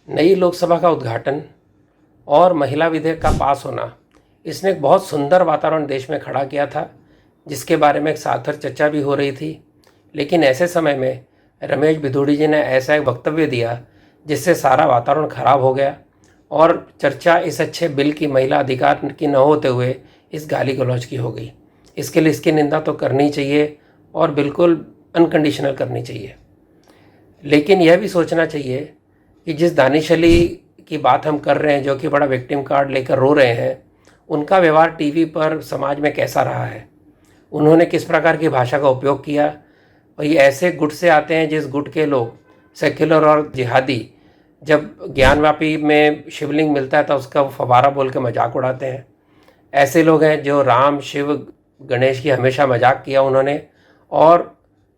नई लोकसभा का उद्घाटन और महिला विधेयक का पास होना, इसने एक बहुत सुंदर वातावरण देश में खड़ा किया था, जिसके बारे में एक सार्थक चर्चा भी हो रही थी। लेकिन ऐसे समय में रमेश भिदुड़ी जी ने ऐसा एक वक्तव्य दिया जिससे सारा वातावरण खराब हो गया और चर्चा इस अच्छे बिल की, महिला अधिकार की न होते हुए इस गाली गलौज की हो गई। इसके लिए इसकी निंदा तो करनी चाहिए और बिल्कुल अनकंडीशनल करनी चाहिए। लेकिन यह भी सोचना चाहिए कि जिस दानिश अली की बात हम कर रहे हैं, जो कि बड़ा विक्टिम कार्ड लेकर रो रहे हैं, उनका व्यवहार टीवी पर समाज में कैसा रहा है, उन्होंने किस प्रकार की भाषा का उपयोग किया। और ये ऐसे गुट से आते हैं जिस गुट के लोग सेक्युलर और जिहादी, जब ज्ञानवापी में शिवलिंग मिलता है तो उसका फवारा बोल के मजाक उड़ाते हैं। ऐसे लोग हैं जो राम, शिव, गणेश की हमेशा मजाक किया उन्होंने और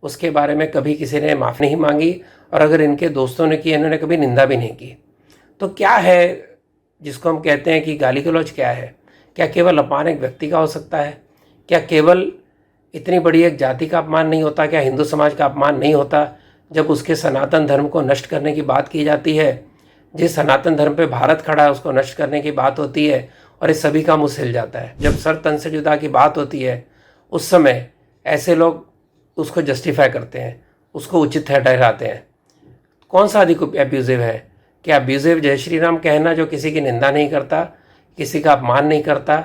उसके बारे में कभी किसी ने माफ़ी नहीं मांगी, और अगर इनके दोस्तों ने की, इन्होंने कभी निंदा भी नहीं की। तो क्या है जिसको हम कहते हैं कि गाली गलौज क्या है? क्या केवल अपमान एक व्यक्ति का हो सकता है? क्या केवल इतनी बड़ी एक जाति का अपमान नहीं होता? क्या हिंदू समाज का अपमान नहीं होता जब उसके सनातन धर्म को नष्ट करने की बात की जाती है? जिस सनातन धर्म पे भारत खड़ा है उसको नष्ट करने की बात होती है और इस सभी का मुँह हिल जाता है। जब सर तन से जुदा की बात होती है उस समय ऐसे लोग उसको जस्टिफाई करते हैं, उसको उचित ठहराते हैं। कौन सा अधिक एब्यूजिव है? क्या अब्यूजिव जय श्री राम कहना जो किसी की निंदा नहीं करता, किसी का अपमान नहीं करता,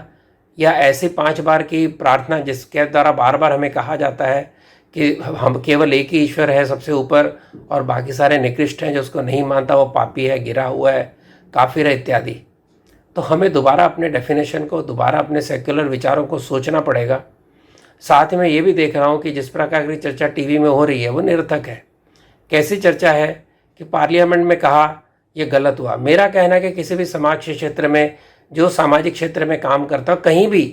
या ऐसी 5 बार की प्रार्थना जिसके द्वारा बार बार हमें कहा जाता है कि हम केवल एक ही ईश्वर है सबसे ऊपर और बाकी सारे निकृष्ट हैं, जो उसको नहीं मानता वो पापी है, गिरा हुआ है, काफिर है इत्यादि। तो हमें दोबारा अपने डेफिनेशन को, दोबारा अपने सेक्युलर विचारों को सोचना पड़ेगा। साथ ही मैं ये भी देख रहा हूँ कि जिस प्रकार की चर्चा टीवी में हो रही है वो निरर्थक है। कैसी चर्चा है कि पार्लियामेंट में कहा ये गलत हुआ। मेरा कहना है कि किसी भी समाज के क्षेत्र में, जो सामाजिक क्षेत्र में काम करता है, कहीं भी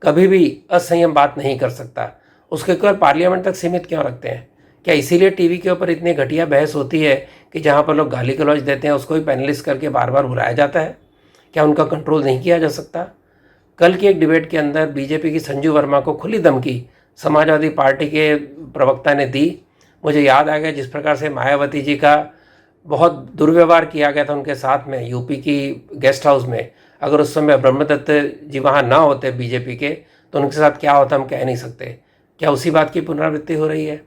कभी भी असंयम बात नहीं कर सकता। उसके केवल पार्लियामेंट तक सीमित क्यों रखते हैं? क्या इसीलिए टीवी के ऊपर इतनी घटिया बहस होती है कि जहाँ पर लोग गाली गलौज देते हैं उसको भी पैनलिस्ट करके बार बार बुलाया जाता है? क्या उनका कंट्रोल नहीं किया जा सकता? कल की एक डिबेट के अंदर बीजेपी की संजू वर्मा को खुली धमकी समाजवादी पार्टी के प्रवक्ता ने दी। मुझे याद आ गया जिस प्रकार से मायावती जी का बहुत दुर्व्यवहार किया गया था उनके साथ में यूपी की गेस्ट हाउस में। अगर उस समय ब्रह्मदत्त जी वहाँ ना होते बीजेपी के, तो उनके साथ क्या होता हम कह नहीं सकते। क्या उसी बात की पुनरावृत्ति हो रही है?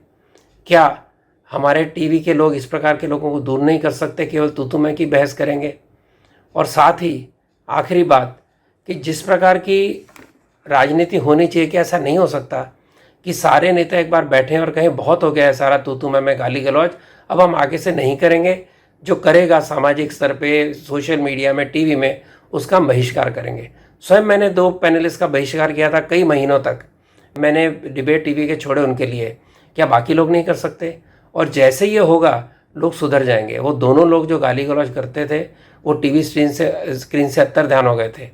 क्या हमारे टीवी के लोग इस प्रकार के लोगों को दूर नहीं कर सकते, केवल तू तू मैं की बहस करेंगे? और साथ ही आखिरी बात कि जिस प्रकार की राजनीति होनी चाहिए, कि ऐसा नहीं हो सकता कि सारे नेता एक बार बैठें और कहें बहुत हो गया है सारा तू तू मैं गाली गलौज, अब हम आगे से नहीं करेंगे। जो करेगा सामाजिक स्तर पे, सोशल मीडिया में, टीवी में, उसका हम बहिष्कार करेंगे। स्वयं मैंने 2 पैनलिस्ट का बहिष्कार किया था कई महीनों तक। मैंने डिबेट टीवी के छोड़े उनके लिए। क्या बाकी लोग नहीं कर सकते? और जैसे ये होगा लोग सुधर जाएंगे। वो दोनों लोग जो गाली गलौज करते थे वो टीवी स्क्रीन से अत्तर ध्यान हो गए थे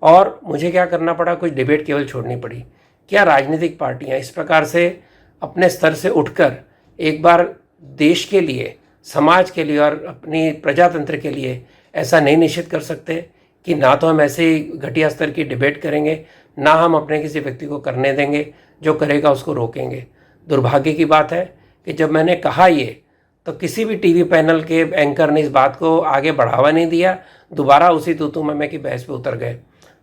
और मुझे क्या करना पड़ा, कुछ डिबेट केवल छोड़नी पड़ी। क्या राजनीतिक पार्टियां इस प्रकार से अपने स्तर से उठकर एक बार देश के लिए, समाज के लिए और अपनी प्रजातंत्र के लिए ऐसा नहीं निश्चित कर सकते कि ना तो हम ऐसे ही घटिया स्तर की डिबेट करेंगे, ना हम अपने किसी व्यक्ति को करने देंगे, जो करेगा उसको रोकेंगे। दुर्भाग्य की बात है कि जब मैंने कहा ये, तो किसी भी टीवी पैनल के एंकर ने इस बात को आगे बढ़ावा नहीं दिया, दोबारा उसी तू तू मैं की बहस पे उतर गए।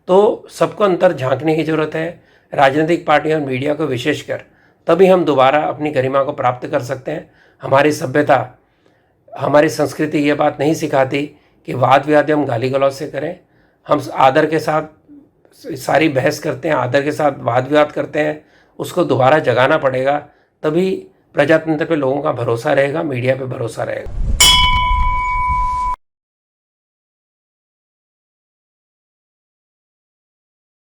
तो सबको अंतर झांकने की ज़रूरत है, राजनीतिक पार्टियों और मीडिया को विशेषकर, तभी हम दोबारा अपनी गरिमा को प्राप्त कर सकते हैं। हमारी सभ्यता, हमारी संस्कृति ये बात नहीं सिखाती कि वाद विवाद हम गाली गलौज से करें। हम आदर के साथ सारी बहस करते हैं, आदर के साथ वाद विवाद करते हैं। उसको दोबारा जगाना पड़ेगा, तभी प्रजातंत्र पे लोगों का भरोसा रहेगा, मीडिया पे भरोसा रहेगा।